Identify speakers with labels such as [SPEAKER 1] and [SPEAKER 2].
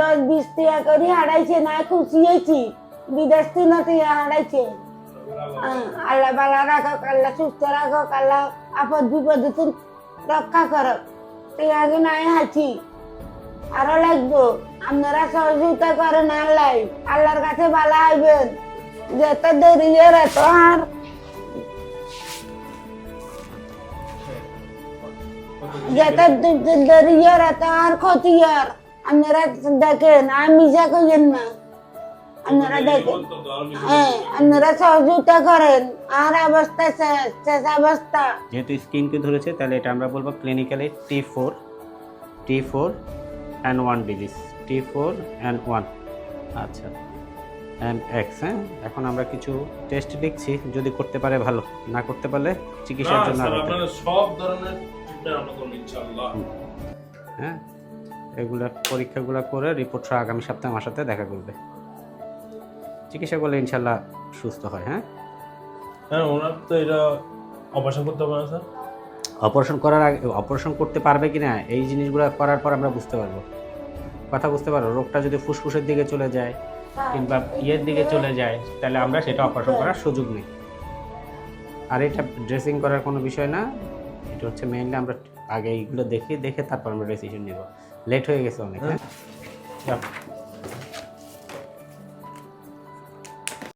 [SPEAKER 1] 10-20 টাকা করে হারাইছে না, খুশি হয়েছি। বিদেশ থেকে টিয়া হারাইছে। আল্লাহ ভালো রাখো, আল্লাহ সুস্থ রাখো, আল্লাহ আপদ বিপদে তুমি রক্ষা করো। টিয়া নাই হাঁচি, আরো লাগবো। আপনারা সহযোগিতা করেন, আল্লাহর কাছে ভালো হইবেন। যত দেরি এত আর যত দেরি এত আর ক্ষতি আর। আপনারা দেখেন, আমি যা কইেন না, আপনারা দেখেন। হ্যাঁ, আপনারা সহযোগিতা করেন। আর অবস্থা শেষ অবস্থা।
[SPEAKER 2] যেহেতু স্কিনকে ধরেছে, তাহলে এটা আমরা বলবো clinically T4 and 1 disease, T4 and 1। আচ্ছা, and X। হ্যাঁ, এখন আমরা কিছু টেস্ট লিখছি, যদি করতে পারে ভালো, না করতে পারলে চিকিৎসার জন্য
[SPEAKER 3] আপনারা সব ধরনের ট্রিটমেন্ট আমরা করব ইনশাআল্লাহ।
[SPEAKER 2] হ্যাঁ, এগুলা পরীক্ষাগুলো করে রিপোর্ট সহ আগামী সপ্তাহে আমার সাথে দেখা করবে। চিকিৎসা করলে ইনশাআল্লাহ সুস্থ হয়। হ্যাঁ
[SPEAKER 3] হ্যাঁ, ওনার তো এটা অপারেশন করতে হবে না স্যার?
[SPEAKER 2] অপারেশন করার আগে, অপারেশন করতে পারবে কি না এই জিনিসগুলো করার পর আমরা বুঝতে পারবো, কথা বুঝতে পারবো। রোগটা যদি ফুসফুসের দিকে চলে যায় কিংবা ইয়ের দিকে চলে যায়, তাহলে আমরা সেটা অপারেশন করার সুযোগ নেই। আর এটা ড্রেসিং করার কোনো বিষয় না, এটা হচ্ছে মেইনলি আমরা আগে এইগুলো দেখে তারপর আমরা ডিসিশন নেব। লেট হয়ে গেছে অনেক। হ্যাঁ।